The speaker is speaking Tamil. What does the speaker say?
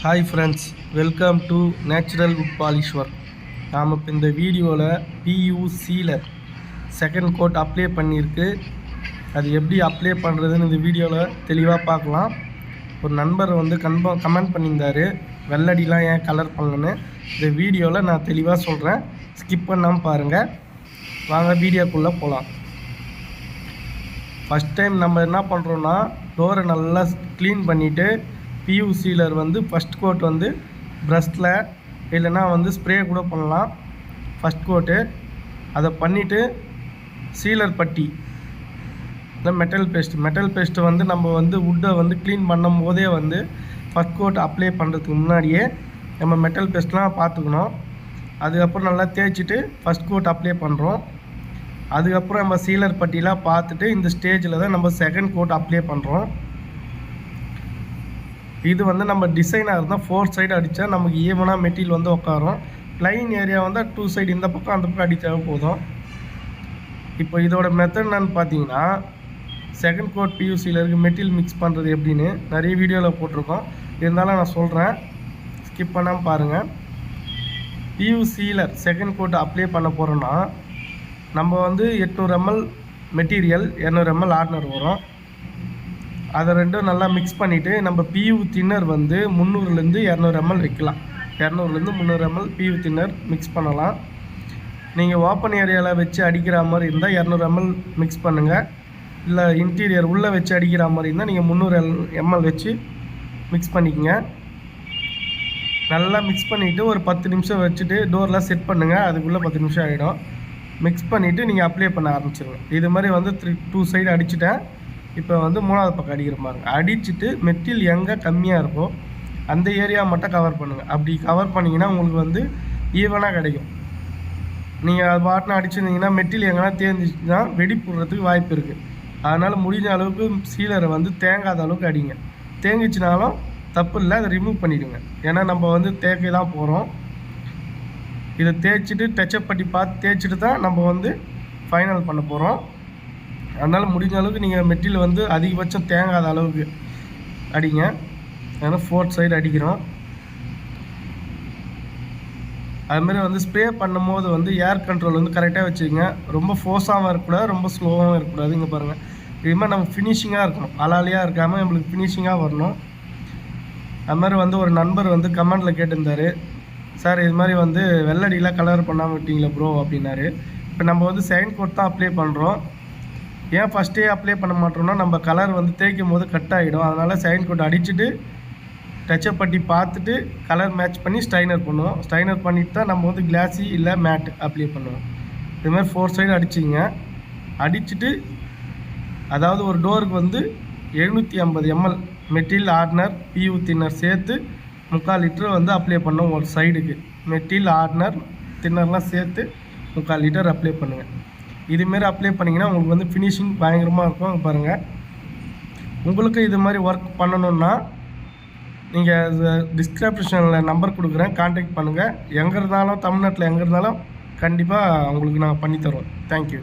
Hi friends, welcome to natural would polish work. நாம் இப்போ இந்த வீடியோவில் PU சீலர் செகண்ட் கோட் அப்ளை பண்ணியிருக்கு. அது எப்படி அப்ளை பண்ணுறதுன்னு இந்த வீடியோவில் தெளிவாக பார்க்கலாம். ஒரு நண்பர் வந்து கமெண்ட் பண்ணியிருந்தார், வெள்ளடிலாம் ஏன் கலர் பண்ணலன்னு. இந்த வீடியோவில் நான் தெளிவாக சொல்கிறேன், ஸ்கிப் பண்ணாமல் பாருங்கள். வாங்க வீடியோக்குள்ளே போகலாம். ஃபஸ்ட் டைம் நம்ம என்ன பண்ணுறோன்னா, டோரை நல்லா க்ளீன் பண்ணிவிட்டு PU சீலர் வந்து ஃபஸ்ட் கோட் வந்து ப்ரஷ்டில் இல்லைன்னா வந்து ஸ்ப்ரே கூட பண்ணலாம். ஃபஸ்ட் கோட்டு அதை பண்ணிவிட்டு சீலர் பட்டி இல்லை மெட்டல் பேஸ்ட்டு வந்து நம்ம வந்து வுட்டை வந்து க்ளீன் பண்ணும் போதே வந்து ஃபஸ்ட் கோட் அப்ளை பண்ணுறதுக்கு முன்னாடியே நம்ம மெட்டல் பேஸ்ட்லாம் பார்த்துக்கணும். அதுக்கப்புறம் நல்லா தேய்ச்சிட்டு ஃபஸ்ட் கோட் அப்ளை பண்ணுறோம். அதுக்கப்புறம் நம்ம சீலர் பட்டிலாம் பார்த்துட்டு இந்த ஸ்டேஜில் தான் நம்ம செகண்ட் கோட் அப்ளை பண்ணுறோம். இது வந்து நம்ம டிசைனாக இருந்தால் 4 சைடு அடித்தா நமக்கு ஈவனாக மெட்டீரியல் வந்து உட்காரும். ப்ளைன் ஏரியா வந்தால் 2 சைடு இந்த பக்கம் அந்த பக்கம் அடித்தாவே போதும். இப்போ இதோட மெத்தட் என்னன்னு பார்த்தீங்கன்னா, செகண்ட் கோட் PU சீலருக்கு மெட்டீரியல் மிக்ஸ் பண்ணுறது எப்படின்னு நிறைய வீடியோவில் போட்டிருக்கோம். இருந்தாலும் நான் சொல்கிறேன், ஸ்கிப் பண்ணாமல் பாருங்கள். PU சீலர் செகண்ட் கோட் அப்ளை பண்ண போகிறோன்னா, நம்ம வந்து 800 ml மெட்டீரியல் 200 ml ஆர்டினர் வரும். அதை ரெண்டும் நல்லா மிக்ஸ் பண்ணிவிட்டு நம்ம PU தின்னர் வந்து 300லேருந்து 200 ml வைக்கலாம். 200லேருந்து 300 ml PU தின்னர் மிக்ஸ் பண்ணலாம். நீங்கள் ஓப்பன் ஏரியாவில் வச்சு அடிக்கிற மாதிரி இருந்தால் 200 ml மிக்ஸ் பண்ணுங்கள். இல்லை இன்டீரியர் உள்ளே வச்சு அடிக்கிற மாதிரி இருந்தால் நீங்கள் 300 ml வச்சு மிக்ஸ் பண்ணிக்கங்க. நல்லா மிக்ஸ் பண்ணிவிட்டு ஒரு 10 நிமிஷம் வச்சுட்டு டோர்லாம் செட் பண்ணுங்கள். அதுக்குள்ளே 10 நிமிஷம் ஆகிடும். மிக்ஸ் பண்ணிவிட்டு நீங்கள் அப்ளை பண்ண ஆரம்பிச்சிருங்க. இது மாதிரி வந்து 2 சைடு அடிச்சுட்டேன். இப்போ வந்து 3வது பக்கம் அடிக்கிற மாதிரி அடிச்சுட்டு மெட்டீரியல் எங்கே கம்மியாக இருக்கோ அந்த ஏரியா மட்டும் கவர் பண்ணுங்கள். அப்படி கவர் பண்ணிங்கன்னா உங்களுக்கு வந்து ஈவனாக கிடைக்கும். நீங்கள் அது பாட்டினா அடிச்சிருந்தீங்கன்னா மெட்டீரியல் எங்கன்னா தேர்ந்துச்சுன்னா வெடி போடுறதுக்கு வாய்ப்பு இருக்குது. அதனால் முடிஞ்ச அளவுக்கு சீலரை வந்து தேங்காத அளவுக்கு அடிங்க. தேங்கிச்சினாலும் தப்பு இல்லை, அதை ரிமூவ் பண்ணிவிடுங்க. ஏன்னா நம்ம வந்து தேக்க தான் போகிறோம். இதை தேய்ச்சிட்டு டச்சப் பண்ணி பார்த்து தேய்ச்சிட்டு தான் நம்ம வந்து ஃபைனல் பண்ண போகிறோம். அதனால் முடிஞ்ச அளவுக்கு நீங்கள் மெட்டீரியல் வந்து அதிகபட்சம் தேங்காத அளவுக்கு அடிங்க. அதனால் 4 சைடு அடிக்கிறோம். அதுமாதிரி வந்து ஸ்ப்ரே பண்ணும்போது வந்து ஏர் கண்ட்ரோல் வந்து கரெக்டாக வச்சுக்கோங்க. ரொம்ப ஃபோர்ஸாகவும் இருக்கக்கூடாது, ரொம்ப ஸ்லோவாகவும் இருக்கக்கூடாது. இங்கே பாருங்கள், இது மாதிரி நம்ம ஃபினிஷிங்காக இருக்கணும். அலாலியாக இருக்காமல் நம்மளுக்கு ஃபினிஷிங்காக வரணும். அது மாதிரி வந்து ஒரு நண்பர் வந்து கமெண்டில் கேட்டிருந்தார், சார் இது மாதிரி வந்து வெள்ளடிலாம் கலர் பண்ணாமல் விட்டீங்களா ப்ரோ அப்படின்னாரு. இப்போ நம்ம வந்து செகண்ட் கோட் தான் அப்ளை பண்ணுறோம். ஏன் ஃபஸ்ட்டே அப்ளை பண்ண மாட்டோம்னா, நம்ம கலர் வந்து தேய்க்கும் போது கட் ஆகிடும். அதனால் செகண்ட் கோட் அடிச்சுட்டு டச்சப் பட்டி பார்த்துட்டு கலர் மேட்ச் பண்ணி ஸ்டைனர் பண்ணுவோம். ஸ்டைனர் பண்ணிவிட்டு தான் நம்ம வந்து கிளாஸி இல்லை மேட் அப்ளை பண்ணுவோம். இதுமாதிரி 4 சைடு அடிச்சிங்க. அடிச்சுட்டு அதாவது ஒரு டோருக்கு வந்து 750 ml மெட்டீரியல் ஆர்டினர் PU தின்னர் சேர்த்து 3/4 லிட்டர் வந்து அப்ளை பண்ணோம். ஒரு சைடுக்கு மெட்டீரியல் ஆர்டினர் தின்னர்லாம் சேர்த்து 3/4 லிட்டர் அப்ளை பண்ணுங்கள். இதுமாரி அப்ளை பண்ணிங்கன்னா உங்களுக்கு வந்து ஃபினிஷிங் பயங்கரமாக இருக்கும். பாருங்கள், உங்களுக்கு இது மாதிரி ஒர்க் பண்ணணுன்னா நீங்கள் டிஸ்கிரிப்ஷனில் நம்பர் கொடுக்குறேன், கான்டாக்ட் பண்ணுங்கள். எங்கே இருந்தாலும் தமிழ்நாட்டில் எங்கே இருந்தாலும் கண்டிப்பாக உங்களுக்கு நாங்கள் பண்ணித்தரோம். தேங்க்யூ.